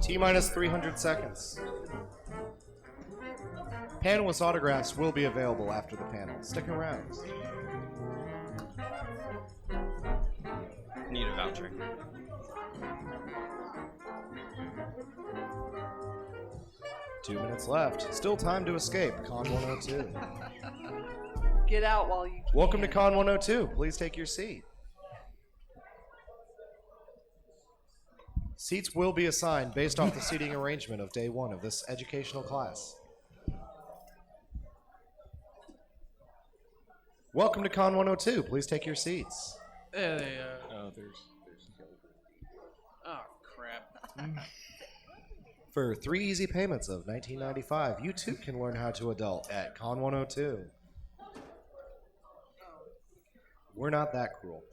T-minus 300 seconds. Panelist autographs will be available after the panel. Stick around. Need a voucher. Two minutes left. Still time to escape. Con 102. Get out while you can. Welcome to Con 102. Please take your seat. Seats will be assigned based off the seating arrangement of day one of this educational class. Welcome to Con 102. Please take your seats. There they are. Oh, there's. Oh, crap. For 3 easy payments of $19.95, you too can learn how to adult at Con 102. We're not that cruel.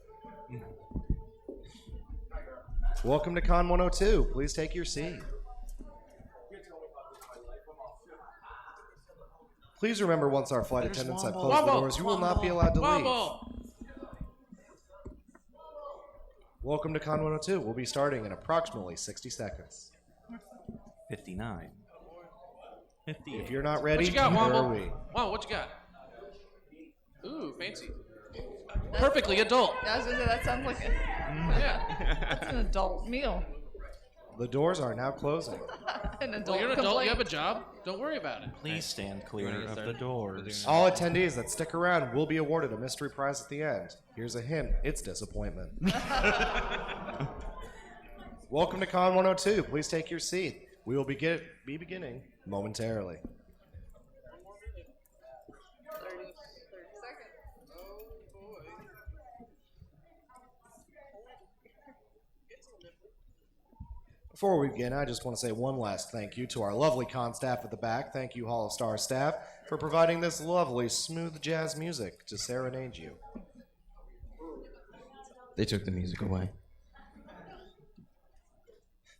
Welcome to Con 102. Please take your seat. Please remember, once our flight attendants have closed the doors, you will not be allowed to leave. Welcome to Con 102. We'll be starting in approximately 60 seconds. 59. 50. If you're not ready, What you got, where are Womble? we? Wow, what you got? Ooh, fancy. Perfectly adult. I was gonna say, that sounds like that's an adult meal. The doors are now closing. An Well, adult you're an adult. complaint. You have a job. Don't worry about it. Please stand clear of the doors. All attendees that stick around will be awarded a mystery prize at the end. Here's a hint. It's disappointment. Welcome to Con 102. Please take your seat. We will be beginning momentarily. 30 seconds. Oh, boy. Before we begin, I just want to say one last thank you to our lovely con staff at the back. Thank you, Hall of Stars staff, for providing this lovely, smooth jazz music to serenade you. They took the music away.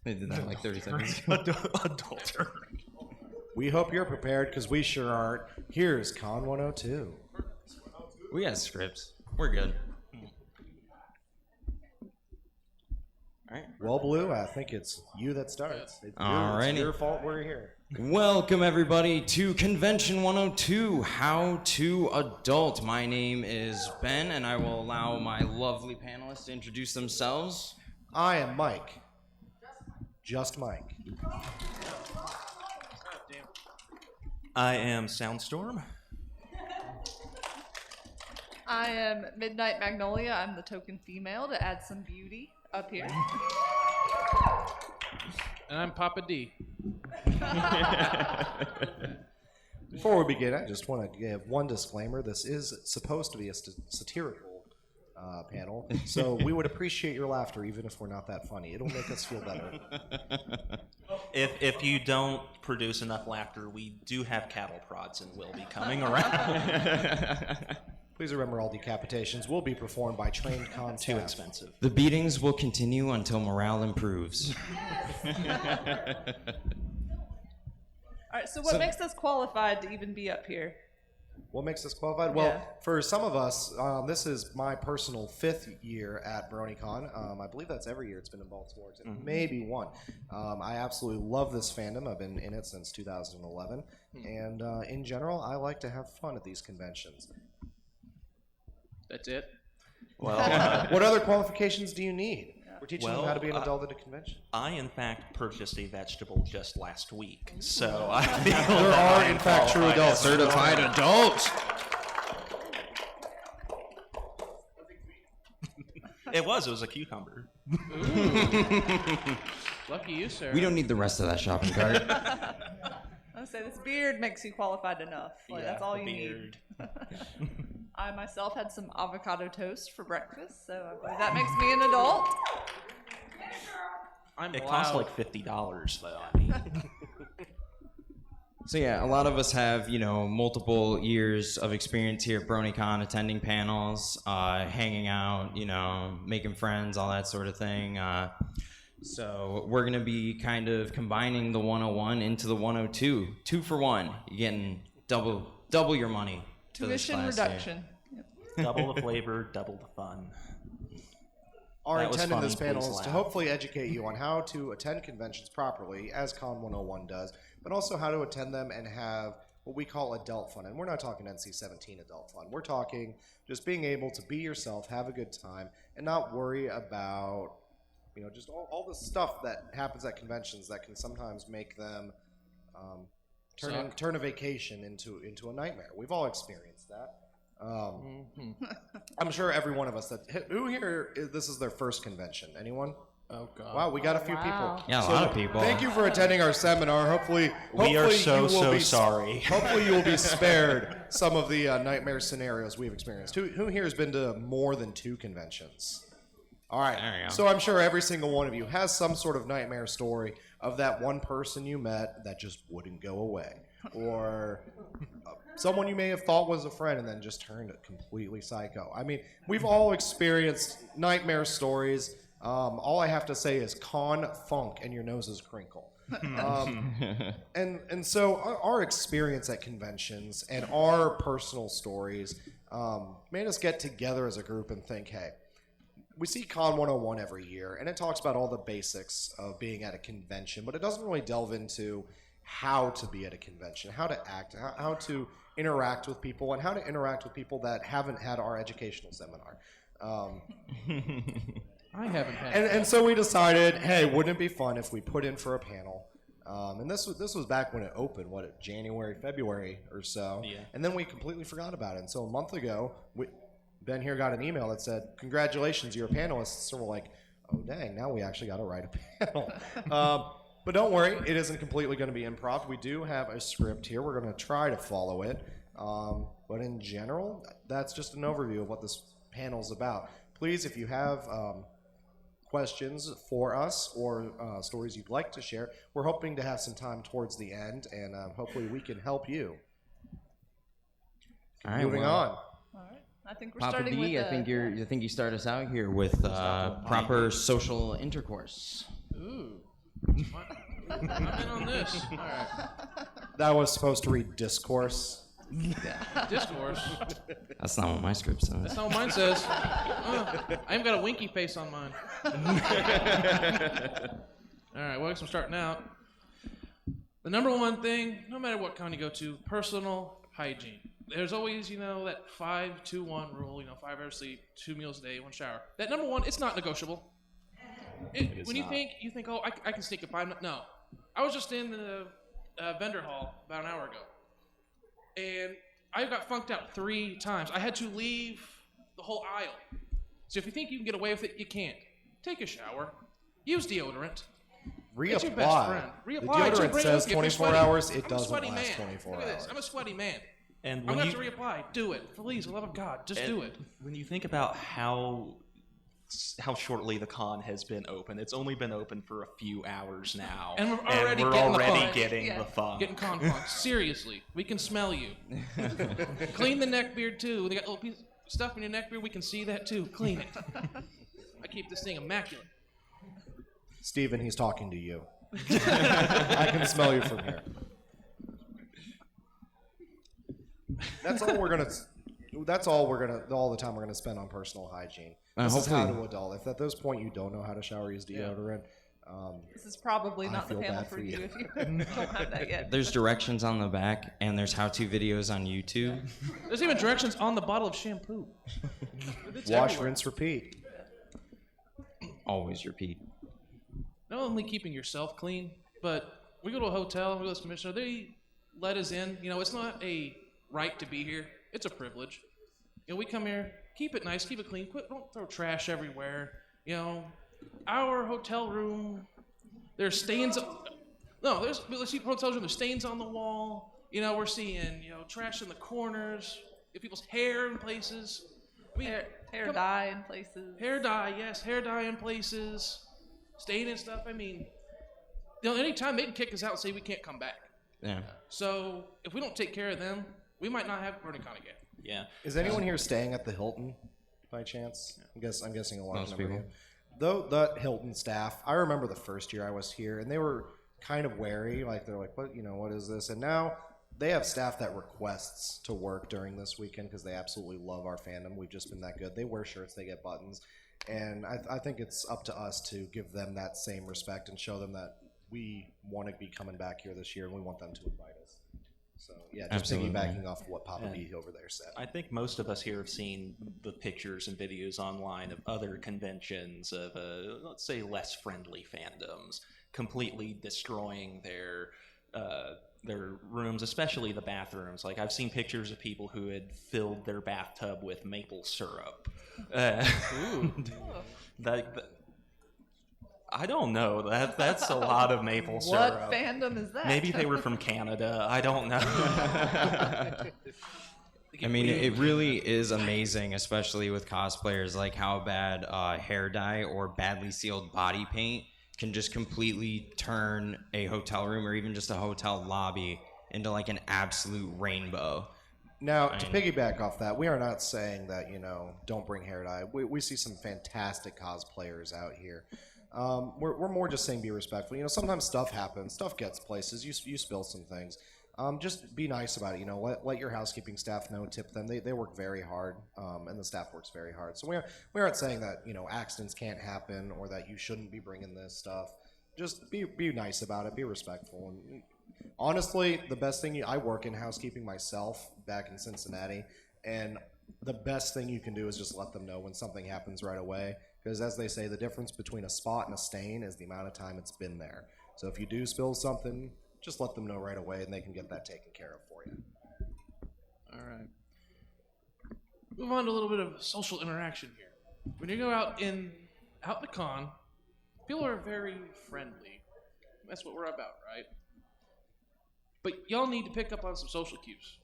They did that like 30 seconds ago. Adultery. We hope you're prepared, because we sure aren't. Here's Con 102. We got scripts. We're good. All right. Well, Blue, I think it's you that starts. It's Alrighty. your fault we're here. Welcome, everybody, to Convention 102, How to Adult. My name is Ben, and I will allow my lovely panelists to introduce themselves. I am Mike. Just Mike. I am Soundstorm. I am Midnight Magnolia. I'm the token female to add some beauty up here. And I'm Papa D. Before we begin, I just want to give one disclaimer. This is supposed to be a satirical panel, so we would appreciate your laughter, even if we're not that funny. It'll make us feel better. If you don't produce enough laughter, we do have cattle prods and will be coming around. Please remember, all decapitations will be performed by trained con Too staff. expensive. The beatings will continue until morale improves. All right, so what makes us qualified to even be up here? What makes us qualified? Well, Yeah. for some of us, this is my personal 5th year at BronyCon. I believe that's every year it's been in Baltimore. Maybe one. I absolutely love this fandom. I've been in it since 2011. And in general, I like to have fun at these conventions. That's it. Well, What other qualifications do you need? We're teaching them how to be an adult at a convention. I, in fact, purchased a vegetable just last week, so I feel There are, in fact, true adults. Certified adults. It was a cucumber. Lucky you, sir. We don't need the rest of that shopping cart. I say this beard makes you qualified enough. Like, that's all you need. I myself had some avocado toast for breakfast, so I believe that makes me an adult. It costs like $50, though. I mean. So yeah, a lot of us have, multiple years of experience here at BronyCon, attending panels, hanging out, making friends, all that sort of thing. So we're going to be kind of combining the 101 into the 102. 2 for 1. You're getting double your money. Tuition reduction. Double the flavor, double the fun. our That was intent in funny, this panel please is to laugh. hopefully educate you on how to attend conventions properly, as Con 101 does, but also how to attend them and have what we call adult fun. And we're not talking NC-17 adult fun. We're talking just being able to be yourself, have a good time, and not worry about, just all the stuff that happens at conventions that can sometimes make them turn a vacation into a nightmare. We've all experienced that. I'm sure every one of us who here this is their first convention. Anyone? Oh God! Wow, we got a few Wow. people. Yeah, a lot of people. Thank you for attending our seminar. Hopefully We are you will so be, sorry. Hopefully you will be spared some of the nightmare scenarios we've experienced. Who here has been to more than 2 conventions? All right. There you go. So I'm sure every single one of you has some sort of nightmare story of that one person you met that just wouldn't go away, or someone you may have thought was a friend and then just turned completely psycho. I mean, we've all experienced nightmare stories. All I have to say is con funk and your noses crinkle. And so our experience at conventions and our personal stories made us get together as a group and think, hey, we see Con 101 every year, and it talks about all the basics of being at a convention, but it doesn't really delve into how to be at a convention, how to act, how to interact with people, and how to interact with people that haven't had our educational seminar. I haven't had. And so we decided, hey, wouldn't it be fun if we put in for a panel? And this was back when it opened, January, February or so. Yeah. And then we completely forgot about it. And so a month ago, Ben here got an email that said, congratulations, you're a panelist. So we're like, oh, dang, now we actually got to write a panel. But don't worry, it isn't completely going to be improv. We do have a script here. We're going to try to follow it. But in general, that's just an overview of what this panel's about. Please, if you have questions for us or stories you'd like to share, we're hoping to have some time towards the end, and hopefully we can help you. All right, Moving well, on. All right. I think we're Papa starting D, with I think you start us out here with proper social intercourse. Ooh. What? I'm in on this. All right. That was supposed to read discourse. Discourse. That's not what my script says. That's not what mine says. I even got a winky face on mine. All right, well, I guess I'm starting out. The number one thing, no matter what con you go to, personal hygiene. There's always, that 5-2-1 rule, 5 hours sleep, 2 meals a day, 1 shower. That number one, it's not negotiable. When you think, oh, I can sneak it by. No. I was just in the vendor hall about an hour ago, and I got funked out 3 times. I had to leave the whole aisle. So if you think you can get away with it, you can't. Take a shower. Use deodorant. Reapply. It's your best friend. The Reapply. deodorant Bring it says with you. If you're 24 sweaty, hours. It I'm a doesn't sweaty last man. 24 Look at this. hours. I'm a sweaty man. And I'm when going you to have to reapply. Do it. Please, for the love of God, just do it. when you think about how shortly the con has been open, it's only been open for a few hours now, And we're already getting the fun. getting the fun. Getting con funk. Seriously, we can smell you. Clean the neck beard too. They got little piece of stuff in your neck beard. We can see that too. Clean it. I keep this thing immaculate. Steven, he's talking to you. I can smell you from here. That's all the time we're gonna spend on personal hygiene. This is how to Hopefully. adult. If at this point you don't know how to shower, use deodorant. This is probably I not the feel panel bad for for you you. if you don't have that yet. There's directions on the back, and there's how-to videos on YouTube. There's even directions on the bottle of shampoo. It's Wash, everywhere. rinse, repeat. Always repeat. Not only keeping yourself clean, but we go to a hotel, we go to this commissioner, they let us in. It's not a right to be here. It's a privilege. We come here, keep it nice, keep it clean. Don't throw trash everywhere. Our hotel room, there's stains. Let's see, hotel room, there's stains on the wall. We're seeing, trash in the corners, people's hair in places. Hair dye in places. Hair dye, yes, hair dye in places. Stain and stuff. Anytime they can kick us out and say we can't come back. Yeah. So if we don't take care of them, we might not have BronyCon again. Yeah. Is anyone here staying at the Hilton by chance? I'm guessing a large Most number of people. you. Though the Hilton staff, I remember the first year I was here, and they were kind of wary. They're like, what is this? And now they have staff that requests to work during this weekend because they absolutely love our fandom. We've just been that good. They wear shirts, they get buttons. And I think it's up to us to give them that same respect and show them that we want to be coming back here this year and we want them to invite us. So yeah, just Absolutely. piggybacking off of what Papa B over there said. I think most of us here have seen the pictures and videos online of other conventions of, let's say, less friendly fandoms completely destroying their rooms, especially the bathrooms. Like, I've seen pictures of people who had filled their bathtub with maple syrup. I don't know. That's a lot of maple syrup. What fandom is that? Maybe they were from Canada. I don't know. I mean, it really is amazing, especially with cosplayers, like how bad hair dye or badly sealed body paint can just completely turn a hotel room or even just a hotel lobby into like an absolute rainbow. Now, to piggyback off that, we are not saying that, don't bring hair dye. We see some fantastic cosplayers out here. We're more just saying be respectful. Sometimes stuff happens. Stuff gets places. You spill some things. Just be nice about it. Let your housekeeping staff know. Tip them. They work very hard, and the staff works very hard. So we aren't saying that accidents can't happen or that you shouldn't be bringing this stuff. Just be nice about it. Be respectful. And honestly, the best thing I work in housekeeping myself back in Cincinnati, and the best thing you can do is just let them know when something happens right away. Because as they say, the difference between a spot and a stain is the amount of time it's been there. So if you do spill something, just let them know right away, and they can get that taken care of for you. All right. Move on to a little bit of social interaction here. When you go out in the con, people are very friendly. That's what we're about, right? But y'all need to pick up on some social cues.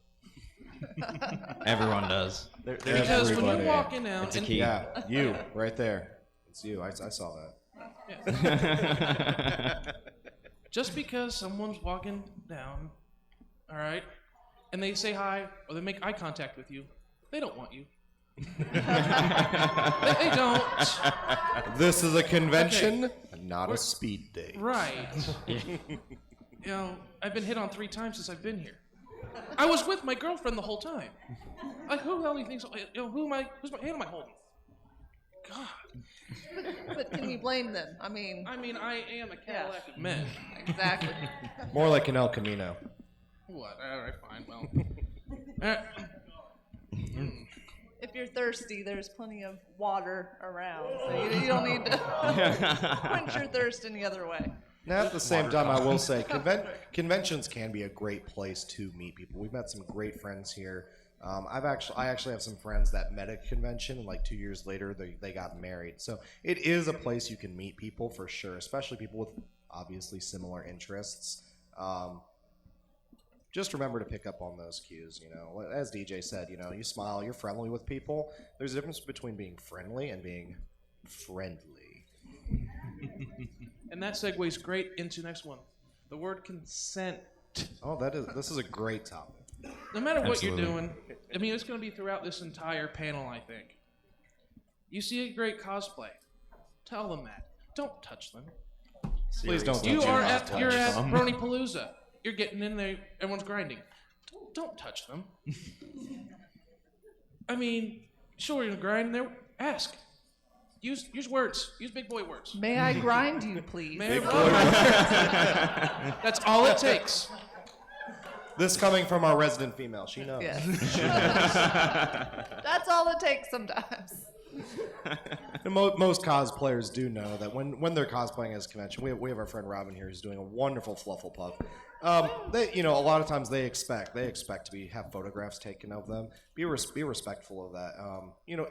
Everyone does. Because when you're walking out, It's a and key. Yeah, you, right there. It's you. I saw that. just because someone's walking down, all right, and they say hi or they make eye contact with you, they don't want you. they don't. This is a convention, not a speed date. Right. I've been hit on 3 times since I've been here. I was with my girlfriend the whole time. Like, who the hell do you think? Whose hand am I holding? God. But can you blame them? I mean, I am a Cadillac of men. Exactly. More like an El Camino. What? All right, fine. Well. If you're thirsty, there's plenty of water around, so you don't need to quench your thirst any other way. Now, at the same time, I will say conventions can be a great place to meet people. We've met some great friends here. I actually have some friends that met at a convention, and like 2 years later, they got married. So it is a place you can meet people for sure, especially people with obviously similar interests. Just remember to pick up on those cues. As DJ said, you smile, you're friendly with people. There's a difference between being friendly and being friendly. And that segues great into the next one. The word consent. Oh, this is a great topic. No matter what Absolutely. you're doing, it's going to be throughout this entire panel, I think. You see a great cosplay. Tell them that. Don't touch them. Please don't. You're touch at Brony Palooza. You're getting in there. Everyone's grinding. Don't touch them. Sure, you're grinding there. Ask. Use words. Use big boy words. May I grind you, please? That's all it takes. This coming from our resident female. She knows. Yes. That's all it takes sometimes. And most cosplayers do know that when they're cosplaying as a convention, we have our friend Robin here who's doing a wonderful Flufflepuff. A lot of times they expect to have photographs taken of them. Be respectful of that.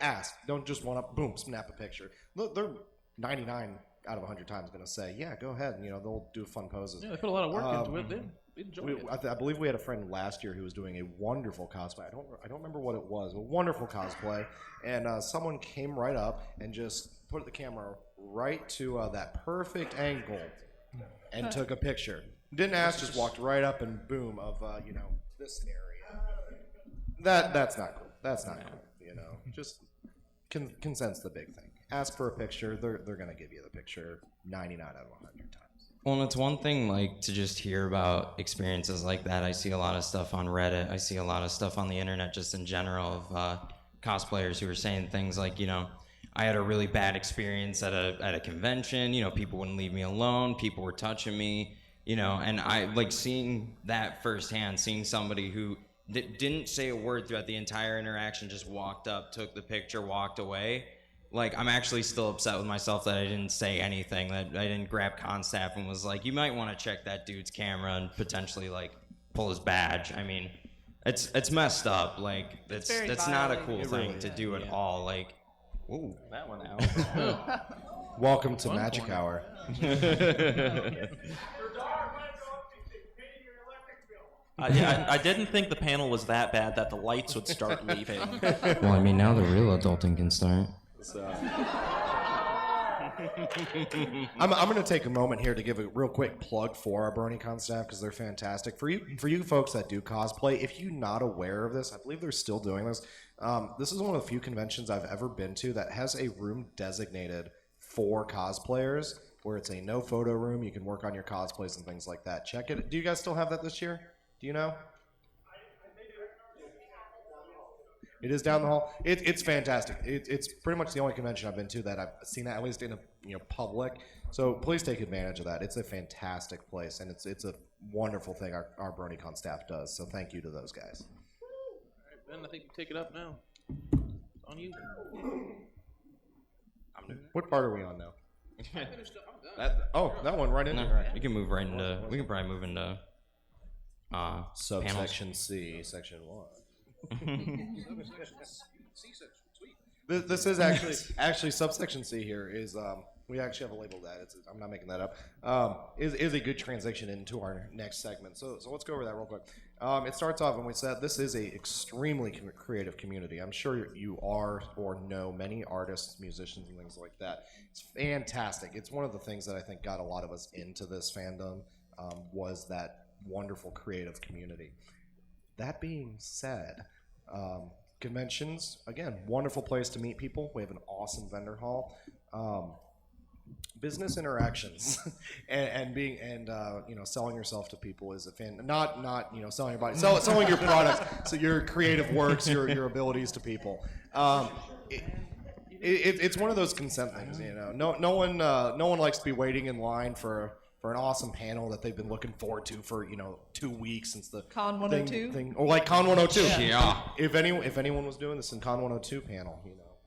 Ask. Don't just want to boom snap a picture. They're 99 out of 100 times going to say, yeah, go ahead. And, they'll do fun poses. Yeah, they put a lot of work into it. They enjoy it. I believe we had a friend last year who was doing a wonderful cosplay. I don't remember what it was. A wonderful cosplay, and someone came right up and just put the camera right to that perfect angle and took a picture. Didn't ask, just walked right up and boom of this area. That's not cool. That's not cool. Just consent's the big thing. Ask for a picture. They're gonna give you the picture 99 out of 100 times. Well, and it's one thing, like, to just hear about experiences like that. I see a lot of stuff on Reddit. I see a lot of stuff on the internet just in general of cosplayers who are saying things like, I had a really bad experience at a convention. You know, people wouldn't leave me alone. People were touching me. You know, and I like seeing that firsthand. Seeing somebody who didn't say a word throughout the entire interaction, just walked up, took the picture, walked away. Like, I'm actually still upset with myself that I didn't say anything, that I didn't grab Constaff and was like, you might want to check that dude's camera and potentially, like, pull his badge. I mean, it's messed up. Like, that's not a cool thing to do at all. Like, ooh, That one out. Welcome to Magic Hour. I didn't think the panel was that bad that the lights would start leaving. well, I mean, now the real adulting can start. So. I'm going to take a moment here to give a real quick plug for our BronyCon staff because they're fantastic. For you folks that do cosplay, if you're not aware of this, I believe they're still doing this. This is one of the few conventions I've ever been to that has a room designated for cosplayers, where it's a no photo room. You can work on your cosplays and things like that. Check it. Do you guys still have that this year? Do you know? It is down the hall. It's fantastic. It's pretty much the only convention I've been to that I've seen that, at least in a public. So please take advantage of that. It's a fantastic place, and it's a wonderful thing our BronyCon staff does. So thank you to those guys. All right, Ben, I think you take it up now. It's on you. What part are we on now? I finished up. I'm done. That one right in No, there. we can move right into. We can probably move into. Subsection C, section 1. C-section. Sweet. This is actually subsection C here is we actually have a label that I'm not making that up is a good transition into our next segment. So let's go over that real quick. It starts off and we said this is a extremely creative community. I'm sure you are or know many artists, musicians, and things like that. It's fantastic. It's one of the things that I think got a lot of us into this fandom was that wonderful creative community. That being said, conventions, again, wonderful place to meet people. We have an awesome vendor hall. Business interactions and selling yourself to people is a fan. Not selling your body, selling your products, so your creative works, your abilities to people. It's one of those consent things. No one likes to be waiting in line for an awesome panel that they've been looking forward to for 2 weeks since the Con 102? or like Con 102. Yeah. If anyone was doing this in Con 102 panel,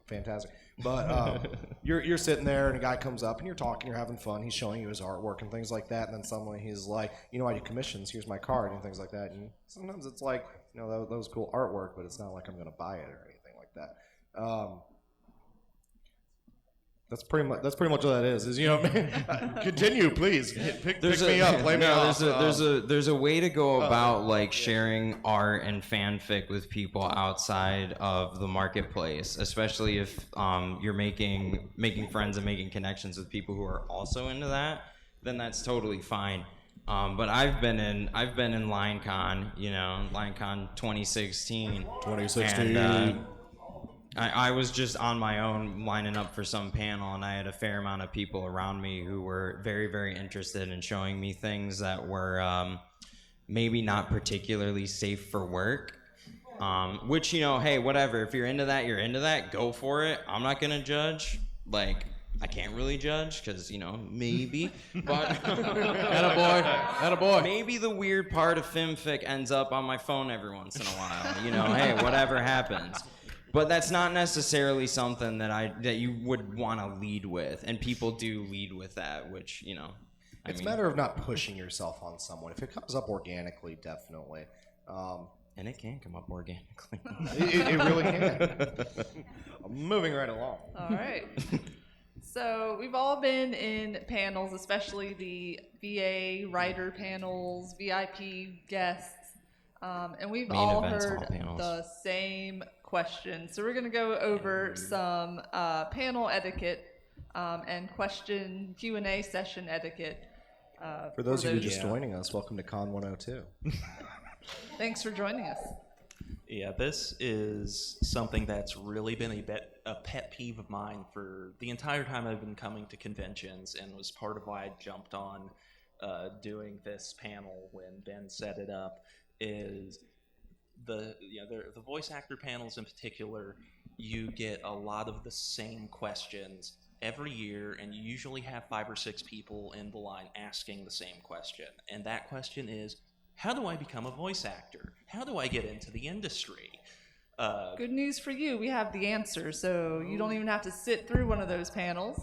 fantastic. But you're sitting there and a guy comes up and you're talking, you're having fun. He's showing you his artwork and things like that. And then suddenly he's like, I do commissions. Here's my card and things like that. And sometimes it's like, that was cool artwork, but it's not like I'm going to buy it or anything like that. That's pretty much what that is. Continue, please. Pick me up. Play me off. There's a way to go about like sharing art and fanfic with people outside of the marketplace, especially if you're making friends and making connections with people who are also into that. Then that's totally fine. But I've been in LineCon, LineCon 2016. 2016. And, I was just on my own lining up for some panel, and I had a fair amount of people around me who were very, very interested in showing me things that were maybe not particularly safe for work. Which, hey, whatever. If you're into that, you're into that. Go for it. I'm not going to judge. Like, I can't really judge because, maybe. But Attaboy. Maybe the weird part of FemFic ends up on my phone every once in a while. Hey, whatever happens. But that's not necessarily something that you would want to lead with, and people do lead with that, which it's a matter of not pushing yourself on someone. If it comes up organically, definitely. And it can come up organically. It really can. Moving right along. All right. So we've all been in panels, especially the VA writer panels, VIP guests, and we've Main all events, heard all panels. the same question. So we're going to go over some panel etiquette and Q&A session etiquette. For those of you just joining us, welcome to Con 102. Thanks for joining us. Yeah, this is something that's really been a pet peeve of mine for the entire time I've been coming to conventions, and was part of why I jumped on doing this panel when Ben set it up, is the voice actor panels in particular, you get a lot of the same questions every year, and you usually have 5 or 6 people in the line asking the same question. And that question is, how do I become a voice actor? How do I get into the industry? Good news for you, we have the answer, so you don't even have to sit through one of those panels.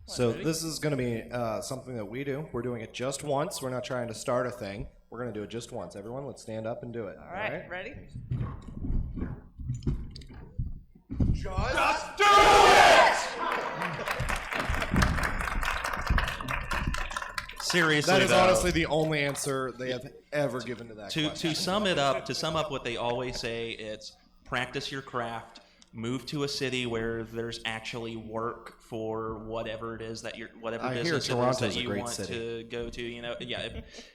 So this is going to be something that we do. We're doing it just once. We're not trying to start a thing. We're going to do it just once. Everyone, let's stand up and do it. All right, ready? Just do it! Seriously, That is though, honestly the only answer they have ever given to that to question. to sum up what they always say, it's practice your craft, move to a city where there's actually work for whatever it is that I hear business it is Toronto's that a you great want city. to go to.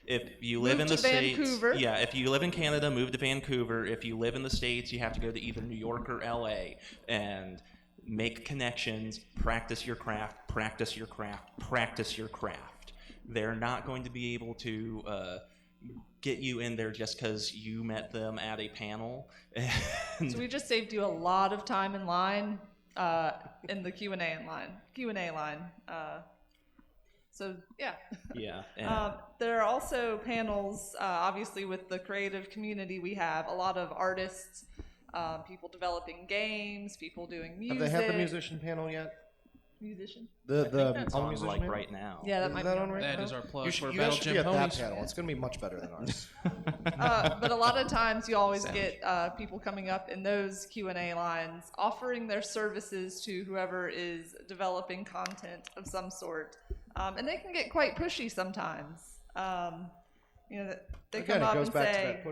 If you live in to the States, Vancouver. if you live in Canada, move to Vancouver. If you live in the States, you have to go to either New York or LA and make connections, practice your craft, practice your craft, practice your craft. They're not going to be able to get you in there just because you met them at a panel. So we just saved you a lot of time in line, in the Q&A line. So yeah. Yeah. There are also panels, obviously with the creative community we have, a lot of artists, people developing games, people doing music. Have they had the musician panel yet? Musician? The That's on on musician like panel? right now. Yeah, that Is might that be on right That now? is our plug You for guys Battle should be Gym at that Ponies. panel. It's going to be much better than ours. But a lot of times you always get people coming up in those Q&A lines offering their services to whoever is developing content of some sort. And they can get quite pushy sometimes. They Again, come it up goes and back say, to that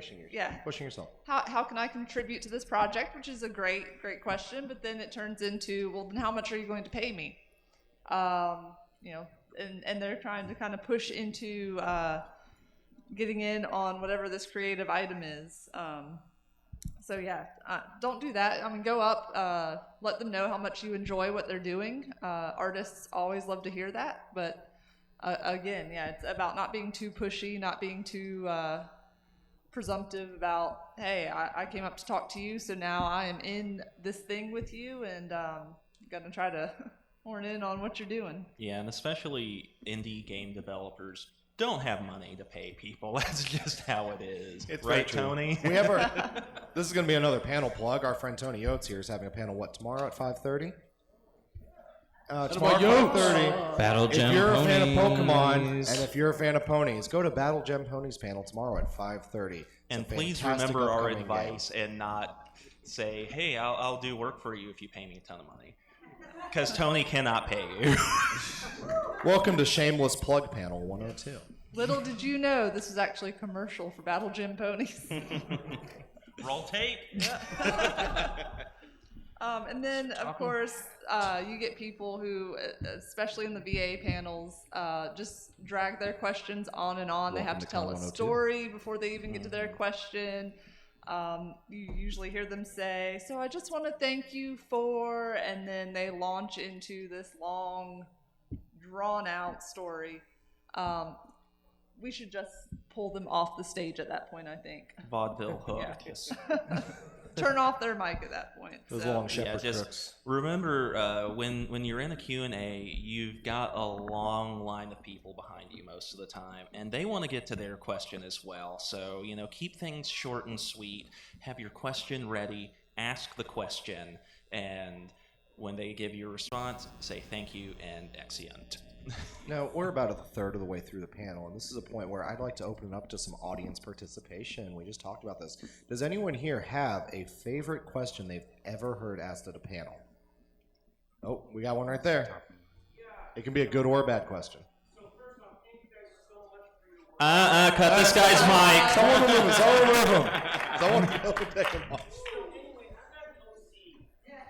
pushing yourself. how can I contribute to this project? Which is a great question, but then it turns into, well, then how much are you going to pay me? And they're trying to kind of push into getting in on whatever this creative item is. So yeah, don't do that. I mean, go up, let them know how much you enjoy what they're doing. Artists always love to hear that, but again, yeah, it's about not being too pushy, not being too presumptive about, hey, I came up to talk to you, so now I am in this thing with you, and gonna try to horn in on what you're doing. Yeah, and especially indie game developers don't have money to pay people. That's just how it is. It's right, very true. Tony? We have this is going to be another panel plug. Our friend Tony Oates here is having a panel, tomorrow at 5:30? Tomorrow at 5:30. Battle If Gem you're a fan of Ponies. Pokemon and if you're a fan of ponies, go to Battle Gem Ponies panel tomorrow at 5:30. And please remember our advice and not say, hey, I'll do work for you if you pay me a ton of money. Because Tony cannot pay you. Welcome to Shameless Plug Panel 102. Little did you know this was actually a commercial for Battle Gym Ponies. Roll tape. And then, of course, you get people who, especially in the VA panels, just drag their questions on and on. They have to tell a story before they even get to their question. You usually hear them say, so I just want to thank you for, and then they launch into this long, drawn-out story. We should just pull them off the stage at that point, I think. Vaudeville hook. Yeah. Turn off their mic at that point. Those So. long shepherd just crooks. remember when you're in a Q&A, you've got a long line of people behind you most of the time, and they want to get to their question as well. So, keep things short and sweet. Have your question ready. Ask the question, and when they give you a response, say thank you and excellent. Now, we're about a third of the way through the panel, and this is a point where I'd like to open it up to some audience participation. We just talked about this. Does anyone here have a favorite question they've ever heard asked at a panel? Oh, we got one right there. It can be a good or a bad question. Cut this guy's mic. Someone remove him. Someone remove him. Someone take him off.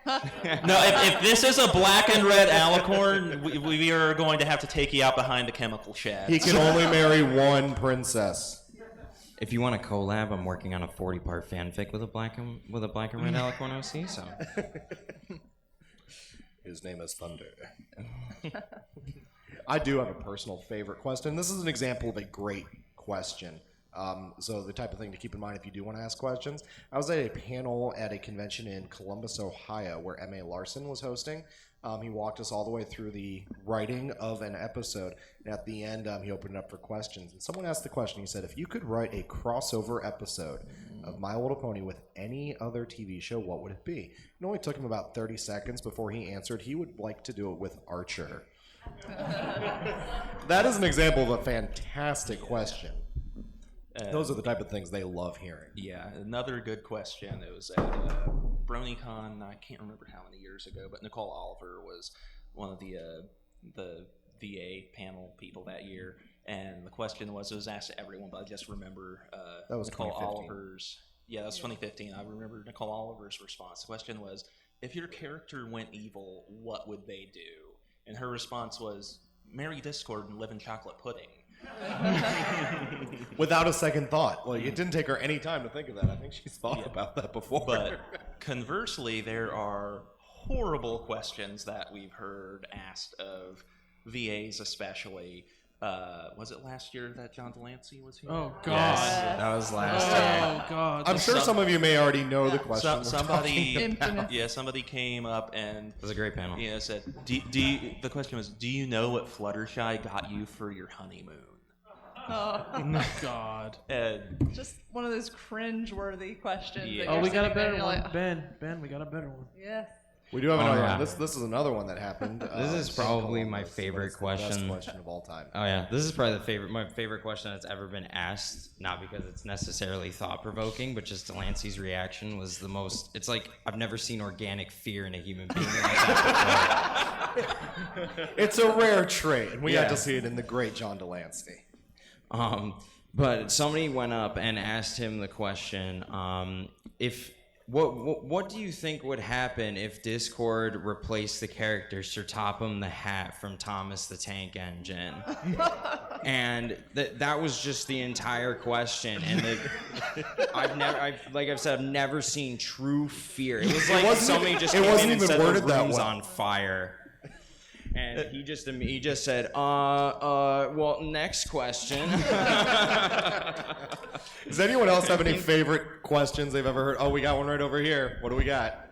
No, if this is a black and red alicorn, we are going to have to take you out behind the chemical shed. He can only marry one princess. If you want a collab, I'm working on a 40-part fanfic with a black and red alicorn OC. So His name is Thunder. I do have a personal favorite question. This is an example of a great question. So the type of thing to keep in mind if you do want to ask questions. I was at a panel at a convention in Columbus, Ohio, where M.A. Larson was hosting. He walked us all the way through the writing of an episode, and at the end, he opened it up for questions. And someone asked the question. He said, "If you could write a crossover episode of My Little Pony with any other TV show, what would it be?" It only took him about 30 seconds before he answered he would like to do it with Archer. That is an example of a fantastic question. Those are the type of things they love hearing. Yeah, another good question. It was at BronyCon, I can't remember how many years ago, but Nicole Oliver was one of the VA panel people that year. And the question was, it was asked to everyone, but I just remember That was Nicole 2015. Oliver's. Yeah, that was 2015. I remember Nicole Oliver's response. The question was, if your character went evil, what would they do? And her response was, marry Discord and live in chocolate pudding. Without a second thought. Like, it didn't take her any time to think of that. I think she's thought about that before. But conversely, there are horrible questions that we've heard asked of VAs, especially. Was it last year that John Delancey was here? Oh God. Yes, that was last year. Oh God. I'm sure some of you may already know the question. we're Somebody, talking about. yeah, somebody came up and It was a great panel. said, the question was, do you know what Fluttershy got you for your honeymoon? Oh God. And Just one of those cringe-worthy questions. Yeah. that Oh, you're we got a sitting there better and one. you're like, Ben, we got a better one. yes. We do have Oh, another yeah. one. This is another one that happened. This is in probably my Columbus, but favorite it's the best question. question of all time. Oh yeah, this is probably my favorite question that's ever been asked. Not because it's necessarily thought provoking, but just Delancey's reaction was the most. It's like I've never seen organic fear in a human being like that before. It's a rare trait, and we got Yeah. to see it in the great John Delancey. But somebody went up and asked him the question: if what do you think would happen if Discord replaced the character Sir Topham the Hat from Thomas the Tank Engine? And that was just the entire question. And like I've said, I've never seen true fear. It was like somebody just came in and set the rooms on fire. And he just said, well, next question. Does anyone else have any favorite questions they've ever heard? Oh, we got one right over here. What do we got?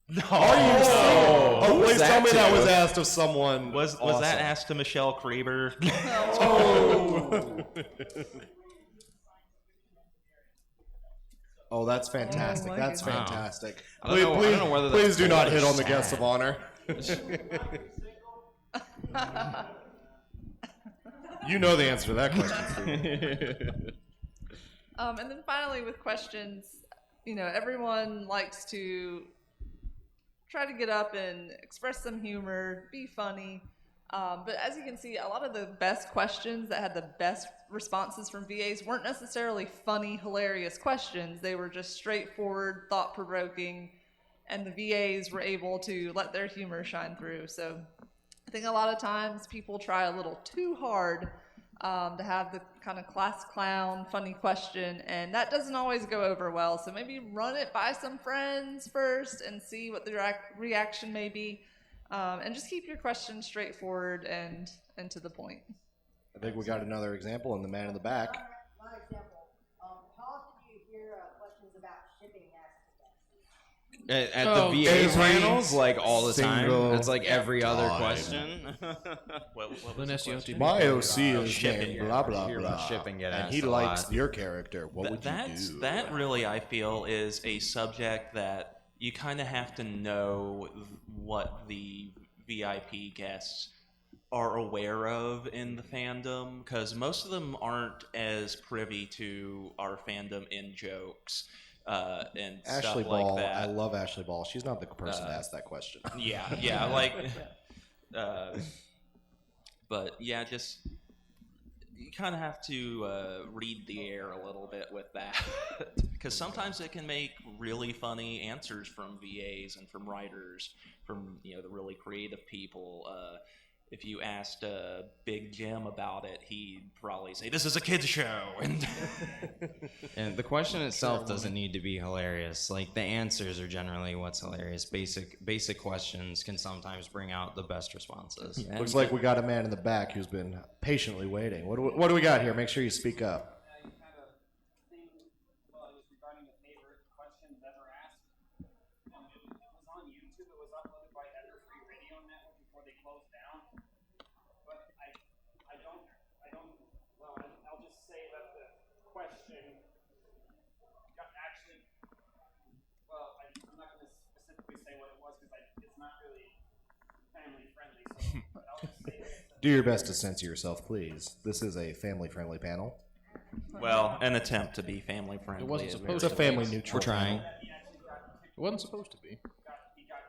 No. Oh, please tell me that was asked of someone. was awesome. that asked to Michelle Kraber? Oh, that's fantastic. my That's goodness. fantastic. I don't know whether Please that's do not good or hit on the sad. guests of honor. You know the answer to that question, Steve. And then finally, with questions, everyone likes to try to get up and express some humor, be funny. But as you can see, a lot of the best questions that had the best responses from VAs weren't necessarily funny, hilarious questions. They were just straightforward, thought-provoking, and the VAs were able to let their humor shine through. So I think a lot of times people try a little too hard to have the kind of class clown, funny question, and that doesn't always go over well. So maybe run it by some friends first and see what the reaction may be. And just keep your questions straightforward and to the point. I think we got another example in the man in the back. My example. How often do you hear questions about shipping accidents? At Oh, the VA every panels, like all the time. single It's like every other time. question. What was Then the SEO question? team. My OC is shipping, named yeah. blah blah Hear blah, about shipping get and asked he a likes lot. your character. What would you do? That really, I feel, is a subject that you kind of have to know what the VIP guests are aware of in the fandom, because most of them aren't as privy to our fandom in jokes and Ashley stuff Ball, like that. I love Ashley Ball. She's not the person to ask that question. Yeah, like, but yeah, just you kind of have to read the air a little bit with that, because sometimes it can make really funny answers from VAs and from writers, from the really creative people. if you asked Big Jim about it, he'd probably say, "This is a kids show." And And the question itself doesn't need to be hilarious. Like, the answers are generally what's hilarious. Basic questions can sometimes bring out the best responses. Yeah, Looks like we got a man in the back who's been patiently waiting. What do we got here? Make sure you speak up. You had a thing, well, it was regarding the favorite questions ever asked. It was on YouTube. It was uploaded by Free Radio Network before they closed down. But I'll just say that the question got actually, well, I'm not going to specifically say what it was because it's not really family friendly. So, but I'll just say that. Do your best to censor yourself, please. This is a family-friendly panel. well, an attempt to be family friendly. It wasn't is supposed It's a to family neutral. We're trying. It wasn't supposed to be. He got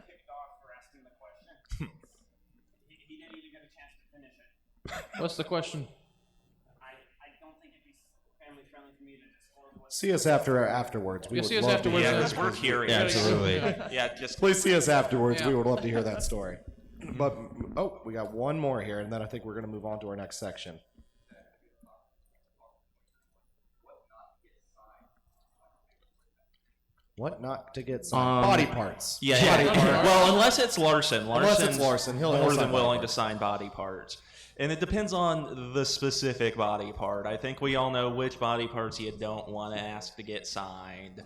kicked off for asking the question. he didn't even get a chance to finish it. What's the question? I don't think it'd be family friendly for me to disclose what. See us afterwards. We Yeah, would see us love to afterwards. hear Yeah, that. because we're curious. Yeah, absolutely. Yeah, just Please see us afterwards. Yeah. We would love to hear that story. But we got one more here, and then I think we're going to move on to our next section. What not to get signed? Body parts. yeah. Well, unless it's Larson. Unless it's Larson's Larson, he'll more sign than body willing to parts. sign body parts. And it depends on the specific body part. I think we all know which body parts you don't want to ask to get signed.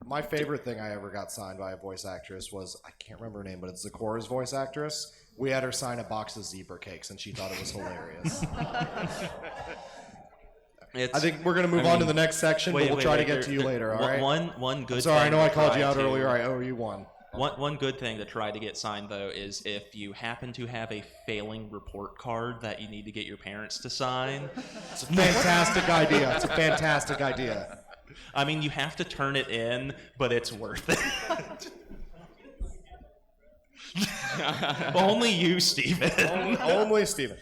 My favorite thing I ever got signed by a voice actress was, I can't remember her name, but it's Zikora's voice actress. We had her sign a box of zebra cakes, and she thought it was hilarious. I think we're going to move on to the next section, but we'll try to get to you later, all right? One good Sorry, I thing know to I called try you out to- earlier. I owe you one. One good thing to try to get signed, though, is if you happen to have a failing report card that you need to get your parents to sign. It's a fantastic idea. It's a fantastic idea. I mean, you have to turn it in, but it's worth it. Only you, Steven. Only Steven.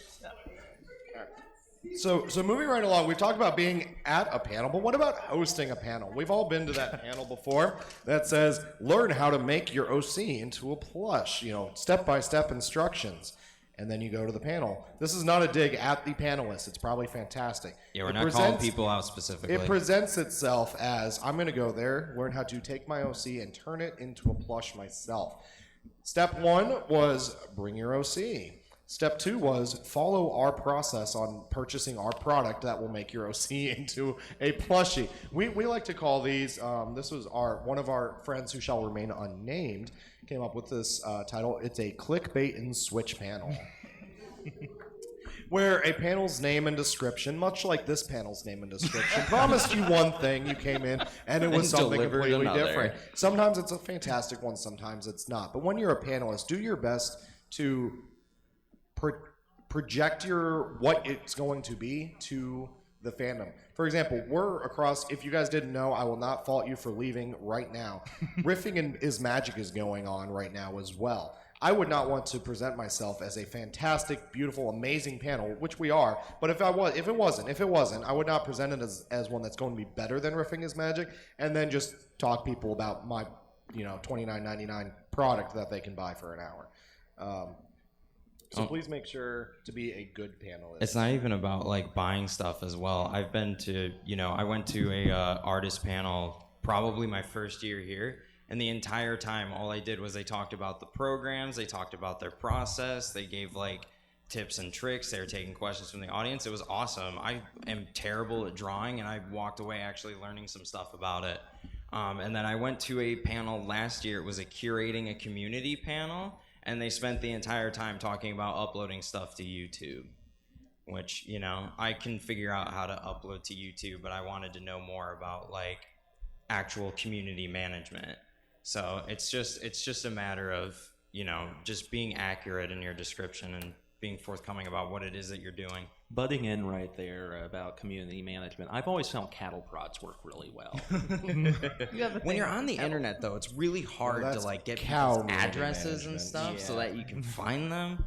So moving right along, we've talked about being at a panel, but what about hosting a panel? We've all been to that panel before that says, learn how to make your OC into a plush, step-by-step instructions. And then you go to the panel. This is not a dig at the panelists. It's probably fantastic. Yeah, we're It not calling presents- people out specifically. It presents itself as, I'm going to go there, learn how to take my OC and turn it into a plush myself. Step one was bring your OC. Step two was follow our process on purchasing our product that will make your OC into a plushie. We like to call these, this was one of our friends who shall remain unnamed, came up with this title. It's a clickbait and switch panel. Where a panel's name and description, much like this panel's name and description, promised you one thing, you came in, and it was And something delivered completely another. different. Sometimes it's a fantastic one, sometimes it's not. But when you're a panelist, do your best to project what it's going to be to the fandom. For example, we're across, if you guys didn't know, I will not fault you for leaving right now. Riffing is Magic is going on right now as well. I would not want to present myself as a fantastic, beautiful, amazing panel, which we are. But if it wasn't, I would not present it as one that's going to be better than Riffing is Magic, and then just talk people about my, $29.99 product that they can buy for an hour. So please make sure to be a good panelist. It's not even about like buying stuff as well. I've been to, I went to a artist panel probably my first year here, and the entire time all I did was they talked about the programs, they talked about their process, they gave like tips and tricks, they were taking questions from the audience. It was awesome. I am terrible at drawing, and I walked away actually learning some stuff about it. And then I went to a panel last year. It was a curating a community panel. And they spent the entire time talking about uploading stuff to YouTube, which, I can figure out how to upload to YouTube, but I wanted to know more about like actual community management. So it's just a matter of, just being accurate in your description and being forthcoming about what it is that you're doing. Butting in right there about community management, I've always found cattle prods work really well. You have a When thing you're with on the cattle. internet, though, it's really hard to that's like get cow people's addresses and management. stuff so Yeah. that you can find them.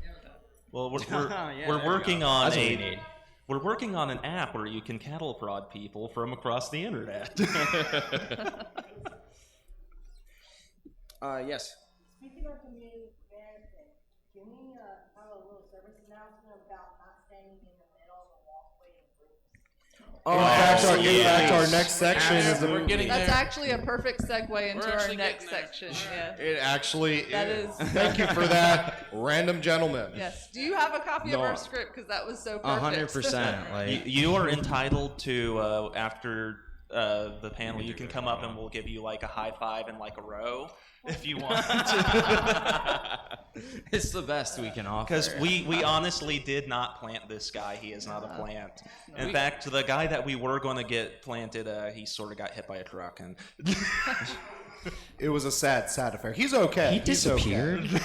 Well, we're Yeah, we're there you working go. on That's what we need. we're working on an app where you can cattle prod people from across the internet. Yes. Speaking of community In fact, our next section is a We're movie. getting That's there. actually a perfect segue into our actually next getting there. section. Yeah. It actually That is. is- Thank you for that, random gentleman. Yes. Do you have a copy of No. our script? Because that was so perfect. 100%. Like, You are entitled to after the panel. You can come up and we'll give you like a high five and like a row if you want. it's the best we can offer. Because we honestly did not plant this guy. He is not a plant. In fact, the guy that we were going to get planted, he sort of got hit by a truck and. It was a sad affair. He's okay. He He's okay. disappeared.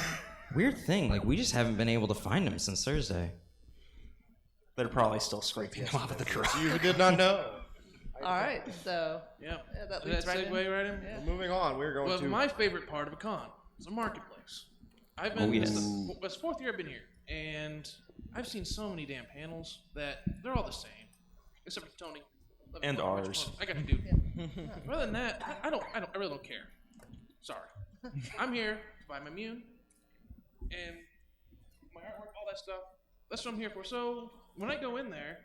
Weird thing. Like, we just haven't been able to find him since Thursday. They're probably still scraping him off of the truck. You did not know. All right. So Yep. yeah, that Did leads that right segue in. right in? Yeah. Moving on, we're going Well, to. my favorite part of a con is a marketplace. I've been. Oh, yes. It's the 4th year I've been here, and I've seen so many damn panels that they're all the same, except for Tony. Love And you, Tony. ours. I got you, dude. Other than that, I really don't care. Sorry. I'm here to buy my immune and my artwork, all that stuff. That's what I'm here for. So when I go in there,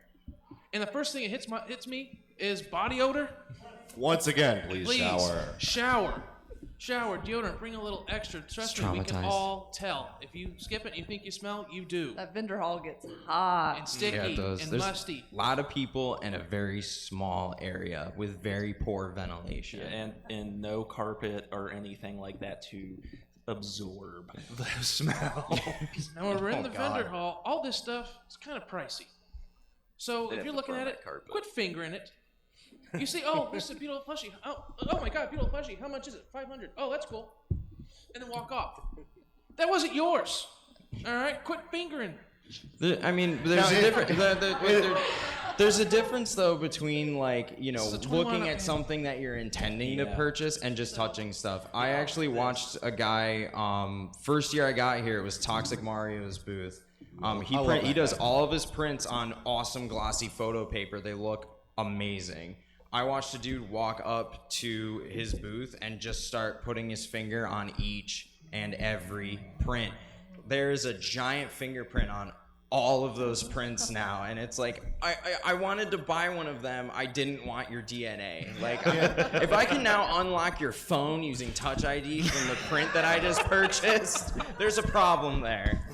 and the first thing that hits me is body odor. Once again, please Shower, deodorant, bring a little extra. Trust me, we can traumatized. all tell. If you skip it and you think you smell, you do. That vendor hall gets hot. And sticky Yeah, it does. and There's musty. a lot of people in a very small area with very poor ventilation. And no carpet or anything like that to absorb the smell. Now, when we're in the God. vendor hall, all this stuff is kind of pricey. So if have you're to looking burn at that it, carpet. quit fingering it. You see, oh, this is a beautiful plushie. Oh my God, beautiful plushie. How much is it? $500. Oh, that's cool. And then walk off. That wasn't yours. All right, quit fingering. I mean, there's Now, a difference. There's a difference though between like This is a 21 looking up at hand. something that you're intending to Yeah. purchase and just touching stuff. I actually watched a guy. First year I got here, it was Toxic Mario's booth. He does all of his prints on awesome glossy photo paper. They look amazing. I watched a dude walk up to his booth and just start putting his finger on each and every print. There's a giant fingerprint on all of those prints now, and it's like I wanted to buy one of them. I didn't want your DNA. Like, if I can now unlock your phone using Touch ID from the print that I just purchased, there's a problem there.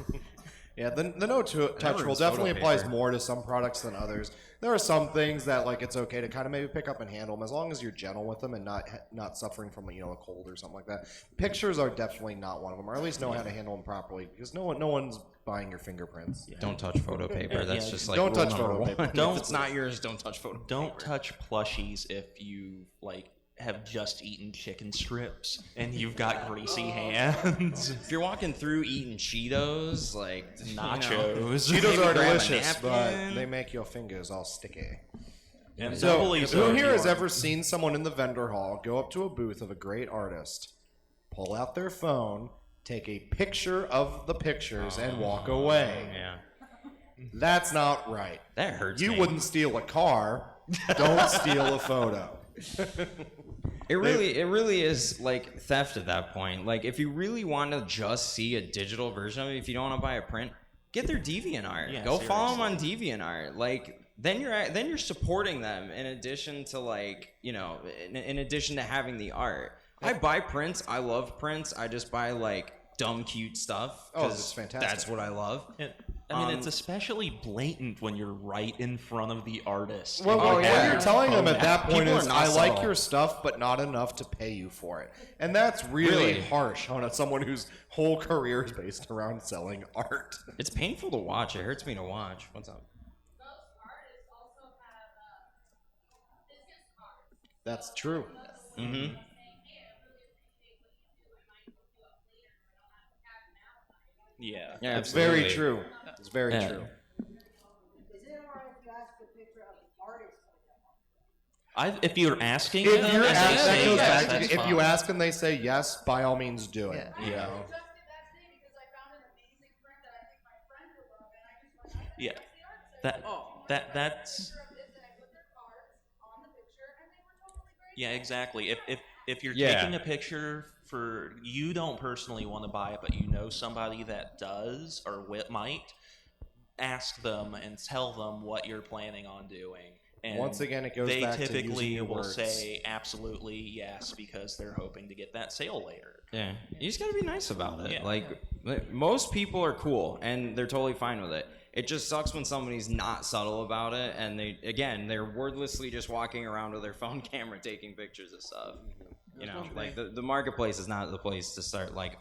Yeah, the no touch rule ruins definitely photo applies paper. more to some products than others. There are some things that like it's okay to kind of maybe pick up and handle them as long as you're gentle with them and not suffering from a cold or something like that. Pictures are definitely not one of them, or at least know how to handle them properly because no one's buying your fingerprints. Don't touch photo paper. That's Yeah, just like don't rule touch number photo paper. one. Don't- If it's not yours, don't touch photo Don't paper. touch plushies if you like have just eaten chicken strips and you've got greasy hands. If you're walking through eating Cheetos, like Nachos. Cheetos Maybe are grab a delicious, but napkin. they make your fingers all sticky. And So, doubly so who if here you has are- ever seen someone in the vendor hall go up to a booth of a great artist, pull out their phone, take a picture of the pictures, and walk away? Yeah, That's not right. that hurts. You me. wouldn't steal a car. Don't steal a photo. It really is like theft at that point. Like, if you really want to just see a digital version of it, if you don't want to buy a print, get their DeviantArt. Yeah, Go follow them on DeviantArt. Like, then you're supporting them in addition to in addition to having the art. I buy prints. I love prints. I just buy like dumb cute stuff. Oh, 'cause it's fantastic. That's what I love. I mean, it's especially blatant when you're right in front of the artist. Well, Oh, what yeah. you're telling them at that point People are is, not I like subtle. your stuff, but not enough to pay you for it. And that's really Really? harsh on someone whose whole career is based around selling art. It's painful to watch. It hurts me to watch. What's up? Most artists also have business cards. That's true. Mm-hmm. Saying, hey, I really appreciate what you do. I might look you up later, but I don't have to cash an outside. Yeah. Yeah, It's very absolutely. true. It's very Yeah. true. Is it alright if you ask a picture of the artist? If you're asking If them, you're and they ask, that say goes yes, back to, that's if you fine. ask and they say yes, by all means do it. Yeah. You know? I just did that today because I found an amazing print that I think my friend would love, and I just went, I'm gonna Yeah. ask the artist. I That's picture of this, and I put their cards on the picture, and they were totally great. Yeah, exactly. If you're Yeah. taking a picture for you don't personally want to buy it, but you know somebody that does or might, ask them and tell them what you're planning on doing. And Once again, it goes they back to using typically your will words. say absolutely yes because they're hoping to get that sale later. Yeah, you just gotta be nice about it. Yeah. Like most people are cool and they're totally fine with it. It just sucks when somebody's not subtle about it, and they're wordlessly just walking around with their phone camera taking pictures of stuff. You know, like the marketplace is not the place to start like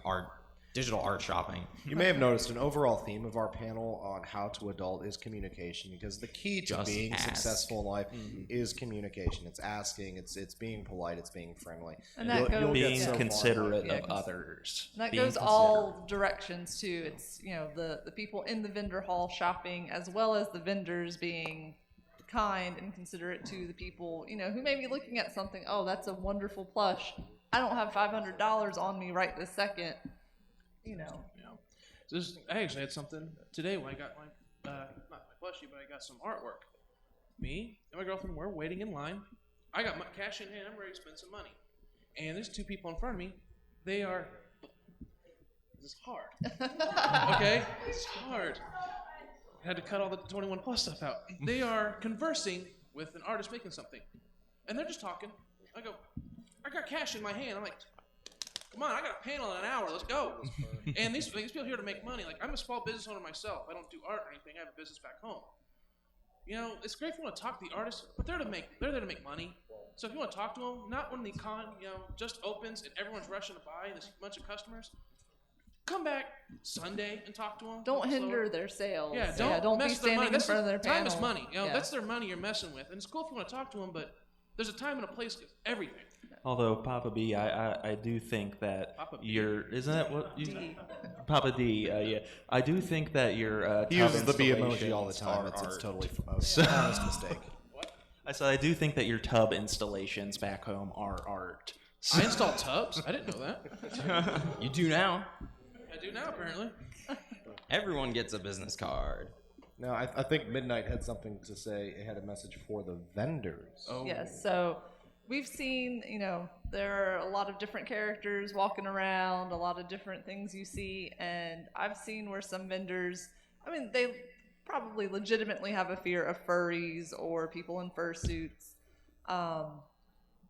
digital art shopping. You may have noticed an overall theme of our panel on how to adult is communication, because the key to Just being ask. successful in life is communication. It's asking, it's being polite, it's being friendly. And that goes- get Being so far. considerate Yeah, of others. And that Being goes all directions too. It's, you know, the people in the vendor hall shopping, as well as the vendors being kind and considerate to the people, you know, who may be looking at something. Oh, that's a wonderful plush. I don't have $500 on me right this second. You know. I actually had something today when I got my, not my plushie, but I got some artwork. Me and my girlfriend were waiting in line. I got my cash in hand. I'm ready to spend some money. And there's two people in front of me. They are. This is hard. Okay? It's hard. I had to cut all the 21 plus stuff out. They are conversing with an artist making something. And they're just talking. I go, I got cash in my hand. I'm like, come on, I got a panel in an hour. Let's go. And these people are here to make money. Like, I'm a small business owner myself. I don't do art or anything. I have a business back home. You know, it's great if you want to talk to the artists, but they're there to make money. So if you want to talk to them, not when the con, just opens and everyone's rushing to buy and there's a bunch of customers, come back Sunday and talk to them. Don't hinder their sales. Yeah, don't mess be with their money. standing in front of their Time panel. is money. Yeah. That's their money you're messing with. And it's cool if you want to talk to them, but there's a time and a place for everything. Although Papa B, I do think that Papa B. isn't that what you D. Papa D? Yeah, I do think that your He tub uses the B emoji installations all the time. are It's art. totally a honest mistake. I said I do think that your tub installations back home are art. I installed tubs. I didn't know that. You do now. I do now, apparently. Everyone gets a business card. Now, I think Midnight had something to say. It had a message for the vendors. Oh. Yes, so we've seen, there are a lot of different characters walking around, a lot of different things you see, and I've seen where some vendors, they probably legitimately have a fear of furries or people in fursuits.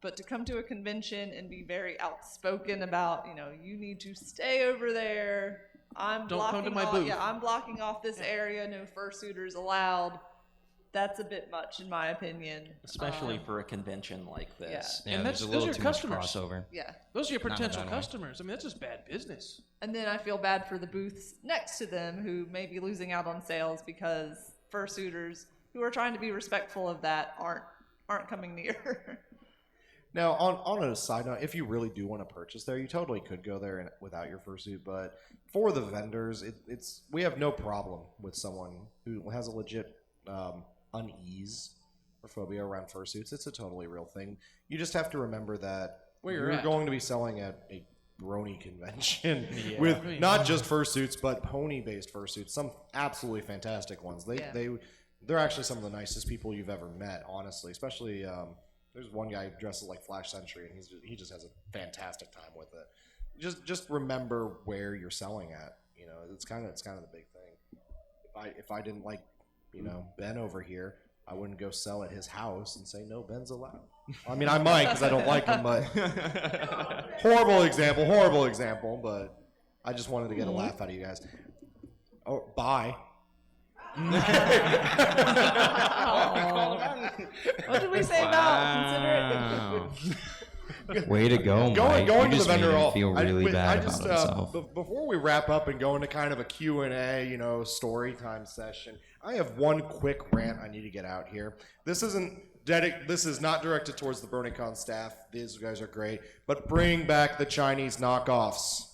But to come to a convention and be very outspoken about, you need to stay over there. I'm Don't blocking come to my off, booth. Yeah, I'm blocking off this area. No fursuiters allowed. That's a bit much, in my opinion. Especially for a convention like this. Yeah, And there's that's- a those little are too customers. much crossover. Yeah. Those are your Not in a potential bad way. customers. That's just bad business. And then I feel bad for the booths next to them who may be losing out on sales because fursuiters who are trying to be respectful of that aren't coming near. Now, on a side note, if you really do want to purchase there, you totally could go there without your fursuit. But for the vendors, we have no problem with someone who has a legit unease or phobia around fursuits. It's a totally real thing. You just have to remember that Where you're you're at. going to be selling at a brony convention with not just fursuits, but pony-based fursuits. Some absolutely fantastic ones. They're actually some of the nicest people you've ever met, honestly. Especially there's one guy who dresses like Flash Sentry, and he just has a fantastic time with it. Just remember where you're selling at. It's kind of the big thing. If I didn't like Ben over here, I wouldn't go sell at his house and say no, Ben's allowed. I mean, I might because I don't like him, but horrible example. But I just wanted to get a laugh out of you guys. Oh, bye. What did we say about considerate? Way to go, Mike. Going You to just the made vendor him hall. feel really bad I just, about himself. Before we wrap up and go into kind of a Q&A, story time session, I have one quick rant I need to get out here. This is not directed towards the BronyCon staff. These guys are great, but bring back the Chinese knockoffs.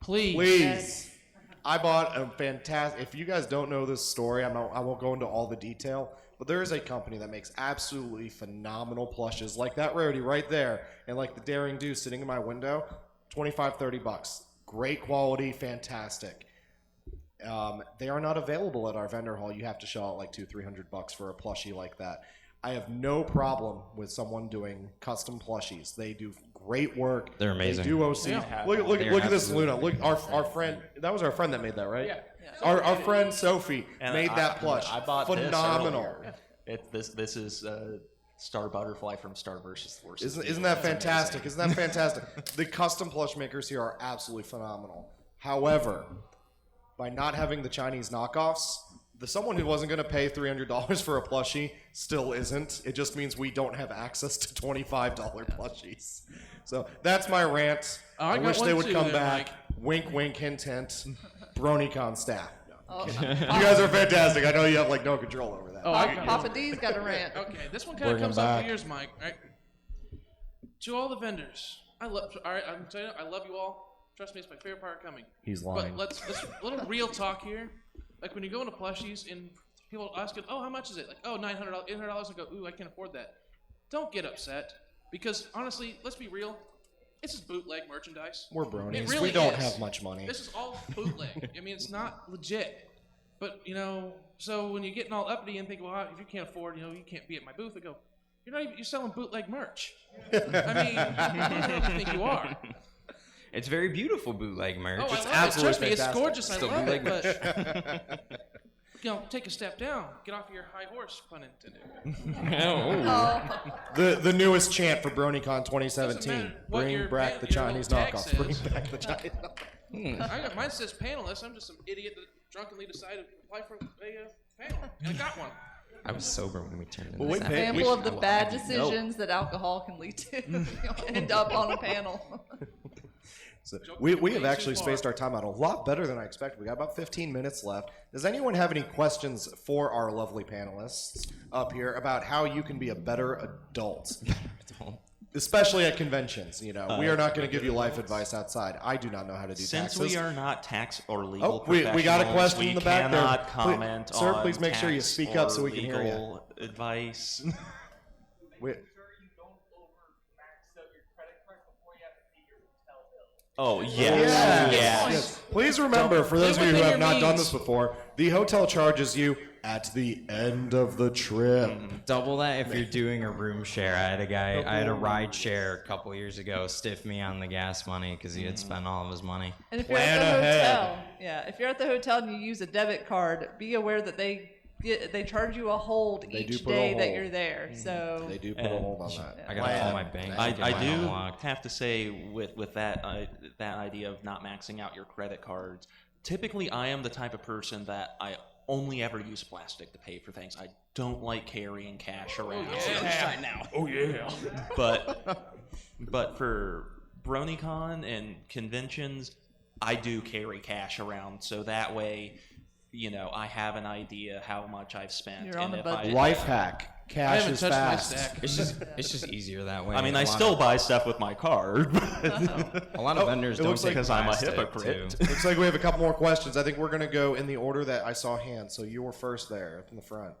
Please. Please. I bought a fantastic. If you guys don't know this story, I won't go into all the detail. But there is a company that makes absolutely phenomenal plushes, like that rarity right there, and like the Daring Do sitting in my window, $25-$30. Great quality, fantastic. They are not available at our vendor hall. You have to shell out like $200-$300 for a plushie like that. I have no problem with someone doing custom plushies. They do great work. They're amazing. They do OC. Yeah. Look They're at this, absolutely Luna. Look, our friend. That was our friend that made that, right? Yeah. Our friend Sophie And made that plush. I bought this phenomenal. earlier. This is Star Butterfly from Star vs. Forces. Isn't that fantastic? Isn't that fantastic? The custom plush makers here are absolutely phenomenal. However, by not having the Chinese knockoffs, someone who wasn't going to pay $300 for a plushie still isn't. It just means we don't have access to $25 plushies. So that's my rant. I I got wish one they would too come there, back. Mike. Wink, wink, hint, hint. BronyCon staff. Oh, You guys are fantastic. I know you have like no control over that. Oh, I got Papa D's got a rant. Okay, this one kind of Bring 'em comes up back. for yours, Mike. Right? To all the vendors, all right, I'm telling you, I love you all. Trust me, it's my favorite part coming. He's lying. But let's little real talk here. Like when you go into plushies and people ask it, oh, how much is it? Like, oh, $900, $800. I go, ooh, I can't afford that. Don't get upset because honestly, let's be real. This is bootleg merchandise. We're bronies. It really We don't is. have much money. This is all bootleg. I mean, it's not legit. But, so when you're getting all uppity and think, well, if you can't afford, you can't be at my booth, I go, you're selling bootleg merch. I mean, who do you think you are? It's very beautiful bootleg merch. Oh, I It's love it. absolutely Trust me, it's fantastic. gorgeous. I Still love it. bootleg But, take a step down. Get off your high horse, pun intended. The newest chant for BronyCon Doesn't 2017. matter what Bring your back the your Chinese little tag knockoffs. says. Bring back the Chinese knockoffs. Mine says panelist. I'm just some idiot that drunkenly decided to apply for a panel, and I got one. I was sober when we turned in Well, this we app. paid- Example of the will bad have you know. decisions that alcohol can lead to. End up on a panel. So we way have too actually far. spaced our time out a lot better than I expected. We got about 15 minutes left. Does anyone have any questions for our lovely panelists up here about how you can be a better adult? Especially at conventions, we are not going to give you life advice outside. I do not know how to do Since taxes. we are not tax or legal we got a professionals, question we in the back there. cannot Please- comment sir, on please make sure you tax speak up or so we can hear you. legal advice. We- Sure you don't over max out your credit card before you have to pay your hotel bill. Oh Yes. yes. Yes. Please remember, for those of you who within have your not done means. this before, the hotel charges you at the end of the trip. Double that if you're doing a room share. I had a ride share a couple years ago stiff me on the gas money because he had spent all of his money. And if you're Plan at the ahead. hotel, if you're at the hotel and you use a debit card, be aware that they charge you a hold They do each put a day that hold. you're there. So They do put a And- hold on that. I gotta call my bank. I, and I get do mine unlocked. have to say with that idea of not maxing out your credit cards. Typically, I am the type of person that I only ever use plastic to pay for things. I don't like carrying cash around. Oh yeah. But for BronyCon and conventions, I do carry cash around, so that way, I have an idea how much I've spent. You're on and the if budget. Life hack. I Cash haven't is touched fast. my stack. It's just easier that way. I mean, A I lot still of- buy stuff with my card. a lot of vendors it don't looks take like- because I'm a plastic, hypocrite. too. Looks like we have a couple more questions. I think we're going to go in the order that I saw hands. So you were first there up in the front.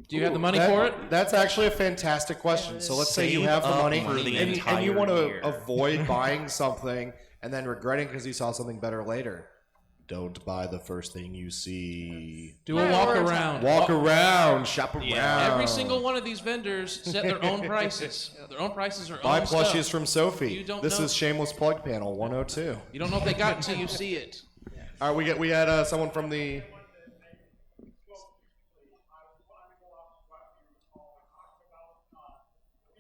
Do you have the money That- for it? That's actually a fantastic question. So let's say you Save have the up money for the and you entire want to year. avoid buying something and then regretting because you saw something better later. Don't buy the first thing you see. Do a walk Prioritize. around. Walk around, shop around. Every single one of these vendors set their own prices. Their own prices are Buy own plushies stuff. from Sophie. You don't This know- is shameless plug panel 102. You don't know if they got it until you see it. All right, we had someone from the.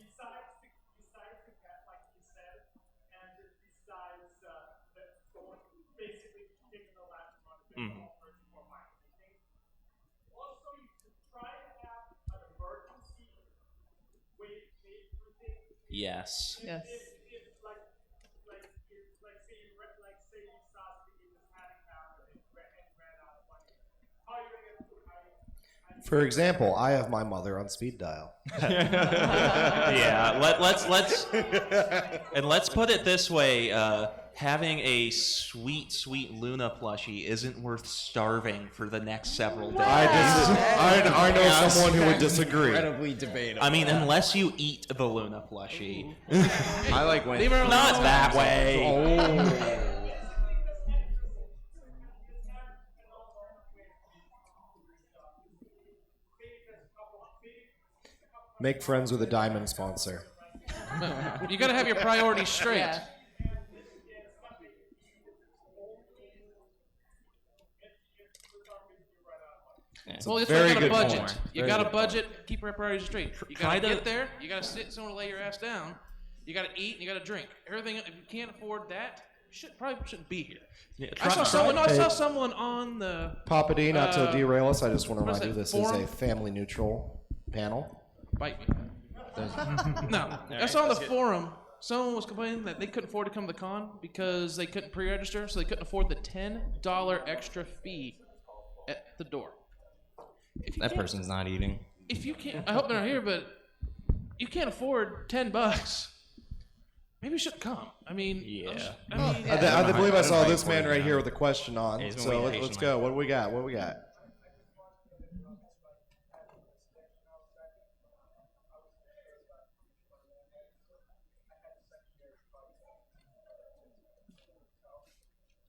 Besides the cat, like you said, and besides basically taking the last month for marketing. Also, you could try to have an emergency wait for things. Yes. yes. If say you saw something in this panic hour and ran out of money. How are you gonna get through? For example, I have my mother on speed dial. Yeah. Let's put it this way. Having a sweet Luna plushie isn't worth starving for the next several days. I know someone who would disagree. Incredibly debatable. I mean, unless you eat the Luna plushie. I like when Leave her alone. Not that way. Oh. Make friends with a diamond sponsor. You got to have your priorities straight. Yeah. Well, that's very why you got a good budget. point. You Very got a good budget. Keep your priorities straight. You Try got to to- get there. You got to sit somewhere to lay your ass down. You got to eat and you got to drink. Everything. If you can't afford that, you probably shouldn't be here. Yeah, I saw someone. I Hey. saw someone on the. Papa D, not to derail us, I just want to what's remind you that, this forum? is a family neutral panel. Bite me. No, I saw on the forum. Someone was complaining that they couldn't afford to come to the con because they couldn't pre-register, so they couldn't afford the $10 extra fee at the door. If you That can't- person's not eating. If you can't, I hope they're not here, but you can't afford $10. Maybe you should come. I mean, Yeah. I believe I saw hide this for man you right now. here with a question on. Yeah, he's been So waiting let's patiently. go. What do we got? What do we got?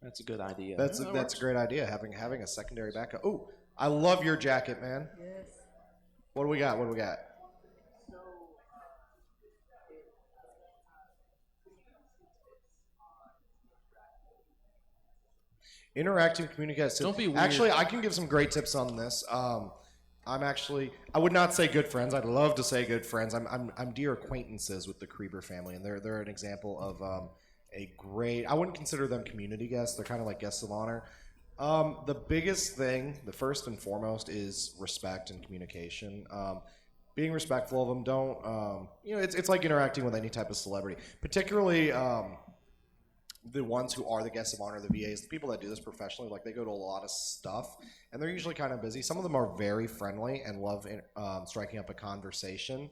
That's a good idea. That's a great idea. Having a secondary backup. Oh, I love your jacket, man. Yes. What do we got? What do we got? Interactive communication. Don't be weird. Actually, I can give some great tips on this. I would not say good friends. I'd love to say good friends. I'm dear acquaintances with the Krieber family, and they're an example of a great. I wouldn't consider them community guests. They're kind of like guests of honor. The biggest thing, the first and foremost, is respect and communication. Being respectful of them. Don't it's like interacting with any type of celebrity, particularly the ones who are the guests of honor, the VAs, the people that do this professionally. Like they go to a lot of stuff, and they're usually kind of busy. Some of them are very friendly and love striking up a conversation.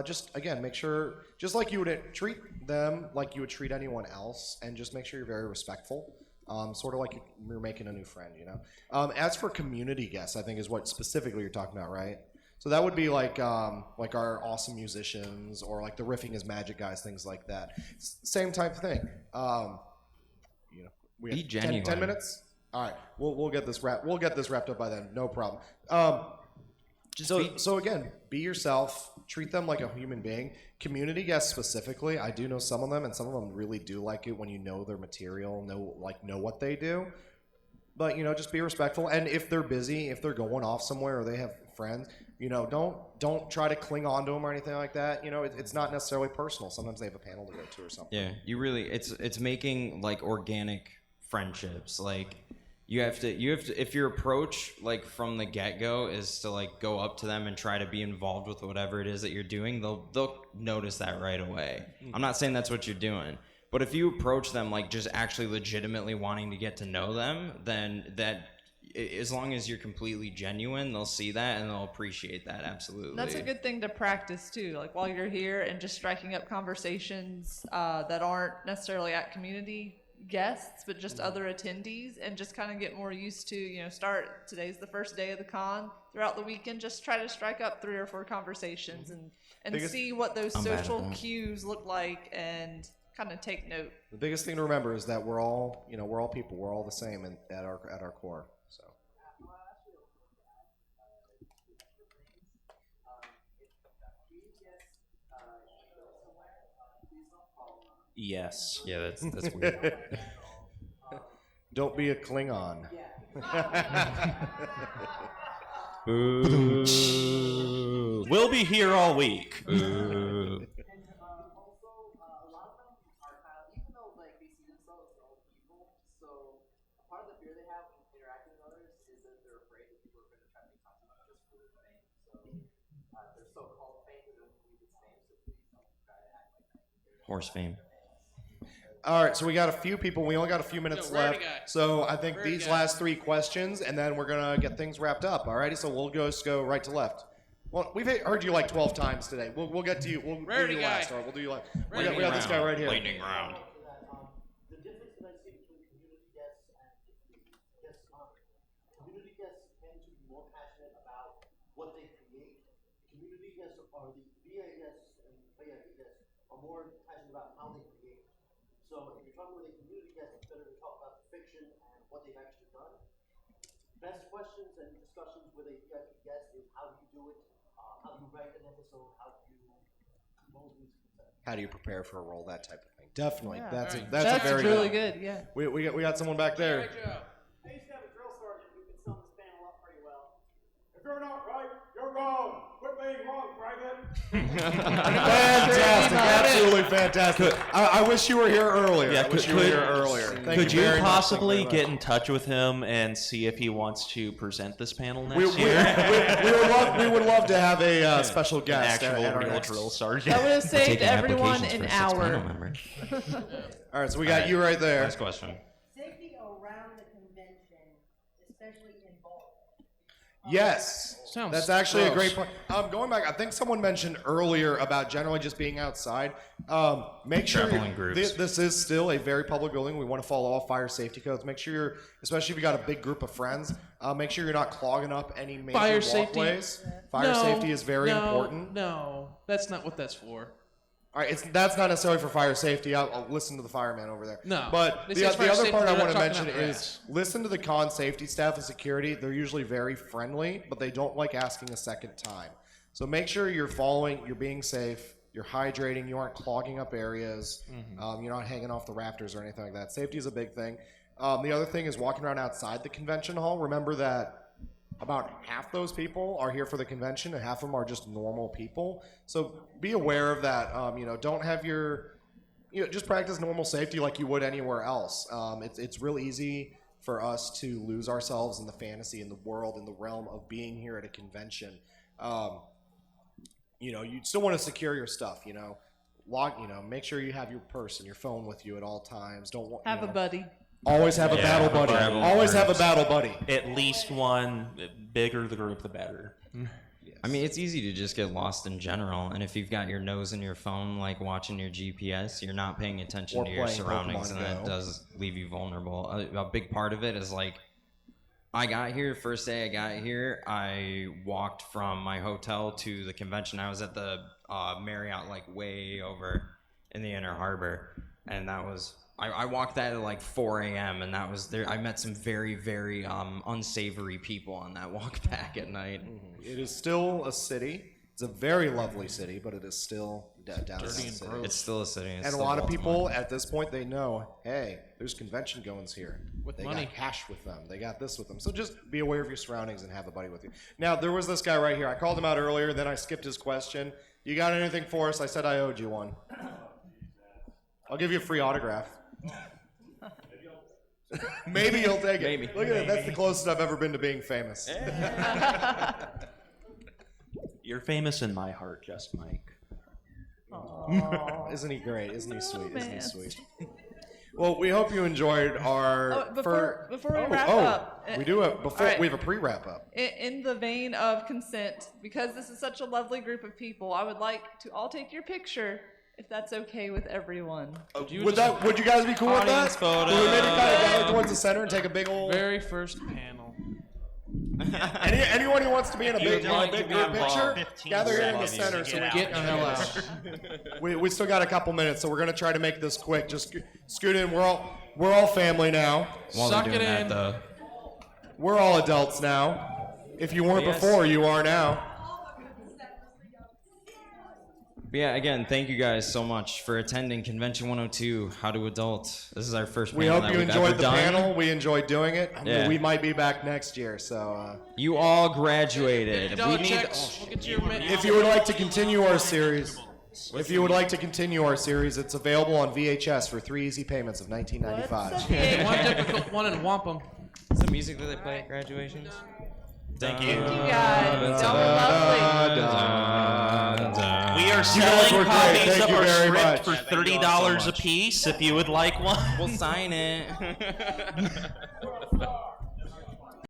Just again, make sure, just like you would treat them like you would treat anyone else, and just make sure you're very respectful. Sort of like you're making a new friend, you know. As for community guests, I think is what specifically you're talking about, right? So that would be like our awesome musicians, or like the Riffing is Magic guys, things like that. Same type of thing. We Be have 10 genuine. minutes. All right, we'll get this wrapped up by then. No problem. So again, be yourself. Treat them like a human being. Community guests specifically, I do know some of them, and some of them really do like it when you know their material, know what they do. But just be respectful. And if they're busy, if they're going off somewhere or they have friends, don't try to cling on to them or anything like that. It's not necessarily personal. Sometimes they have a panel to go to or something. Yeah, you really it's making like organic friendships. Like you have to if your approach like from the get-go is to like go up to them and try to be involved with whatever it is that you're doing, they'll notice that right away. I'm not saying that's what you're doing. But if you approach them like just actually legitimately wanting to get to know them, then as long as you're completely genuine, they'll see that and they'll appreciate that. Absolutely. That's a good thing to practice too. Like while you're here and just striking up conversations that aren't necessarily at community guests, but just other attendees, and just kind of get more used to, today's the first day of the con. Throughout the weekend, just try to strike up 3 or 4 conversations and see what those I'm bad at social that. cues look like, and kind of take note. The biggest thing to remember is that we're all people. We're all the same at our core. So. Yes. Yeah, that's weird. Don't be a Klingon. Boo. We'll be here all week. Boo. Also, a lot of them are kind of, even though like they see themselves as their own people, so a part of the fear they have when interacting with others is that they're afraid that people are going to try to make content just for their fame. So their so-called fame, they don't believe it's fame, so please don't try to act like that. Horse fame. All right, so we got a few people. We only got a few minutes Yo, rarity left. guy. So I think Rarity these guy. last 3 questions, and then we're gonna get things wrapped up. Alrighty, so we'll just go right to left. Well, we've heard you like 12 times today. We'll get to you. We'll Rarity do you guy. last. All right, we'll do you last. We Rarity got this guy right here. Lightning round. The difference that I see between community guests and guests of honor. Community guests tend to be more passionate about what they create. Community guests are the VA guests and VIP guests are more passionate about how they create. So if you're talking with a community guest, it's better to talk about the fiction and what they've actually done. Best questions and discussions with a VIP guest is how do you do it, how do you write an episode, how do you compose music, etc. How do you prepare for a role? That type of thing. Definitely. Yeah. That's Right. a very really good. good. Yeah. We got someone back there. Great job. I used to have a drill sergeant who could sum this panel up pretty well. If you're not right, you're wrong. Quit being wrong, Private. Fantastic, absolutely fantastic. I wish you were here earlier. Yeah, I wish you were here earlier. Thank Could you very much. possibly Thank you very get in touch with him and see if he wants to present this panel much. next year? We would love to have a special An guest. actual at our real next- drill sergeant. That would have saved Taking everyone applications an for 6 panel hour. members. All right, so we got you right there. Last question. Safety around the convention, especially in bulk. Yes. Sounds That's actually a great gross. point. Going back, I think someone mentioned earlier about generally just being outside. Make sure Travel in groups. this is still a very public building. We want to follow all fire safety codes. Make sure you're, especially if you got a big group of friends, make sure you're not clogging up any major Fire safety. walkways. Fire No, safety is very important. No, that's not what that's for. All right, that's not necessarily for fire safety. I'll listen to the fireman over there. No. But This the is fire other safety, part I they're want to not mention talking about is rats. listen to the con safety staff and security. They're usually very friendly, but they don't like asking a second time. So make sure you're you're being safe, you're hydrating, you aren't clogging up areas, you're not hanging off the rafters or anything like that. Safety is a big thing. The other thing is walking around outside the convention hall. Remember that about half those people are here for the convention and half of them are just normal people. So be aware of that. Don't have just practice normal safety like you would anywhere else. It's real easy for us to lose ourselves in the fantasy, in the world, in the realm of being here at a convention. You still want to secure your stuff, make sure you have your purse and your phone with you at all times. Have a buddy. Always have a battle buddy. Always have a battle buddy. At least one. Bigger the group, the better. I mean, it's easy to just get lost in general, and if you've got your nose in your phone, like watching your GPS, you're not paying attention Or to your playing surroundings, Pokemon and that Go. does leave you vulnerable. A big part of it is like, I got here, first day I got here, I walked from my hotel to the convention. I was at the Marriott, like way over in the Inner Harbor, and that was... I walked that at like 4 a.m. and that was there. I met some very, very unsavory people on that walk back at night. It is still a city. It's a very lovely city, but it is still downtown city. It's still a city. It's And a still lot of Baltimore. people at this point, they know, hey, there's convention goings here. With they money. got cash with them. They got this with them. So just be aware of your surroundings and have a buddy with you. Now, there was this guy right here. I called him out earlier, then I skipped his question. You got anything for us? I said I owed you one. I'll give you a free autograph. Maybe you'll take it. Maybe. Look at it. That's the closest I've ever been to being famous. You're famous in my heart, just Mike. Isn't he great? Isn't he sweet? Isn't he man. sweet? Well, we hope you enjoyed our. Before we wrap up, we do have all right. we have a pre-wrap up. in the vein of consent, because this is such a lovely group of people, I would like to all take your picture, if that's okay with everyone. Would you guys be cool with that? Audience photo. Will we maybe kind of gather towards the center and take a big old? Very first panel. Anyone who wants to be in a big, like big to be group involved. picture, gather here in the center. So Get the hell out. we still got a couple minutes, so we're gonna try to make this quick. Just scoot in. We're all family now. While Suck they're it doing that, in. though. We're all adults now. If you weren't Yes. before, you are now. But yeah, again, thank you guys so much for attending Convention 102, How to Adult. This is our first We panel hope that you we've enjoyed ever the done. panel. We enjoyed doing it. Yeah. We might be back next year. So You all graduated. We $50 need... checks. We'll get you your if you would like to continue our series, it's available on VHS for 3 easy payments of $19.95. one difficult one and whomp 'em. What's the music that they play at graduations? Thank you. Thank you guys. Y'all were lovely. We are guys selling were great. copies Thank of you our very script much. for Yeah, thank you all so $30 a much. piece if you would like one. We'll sign it.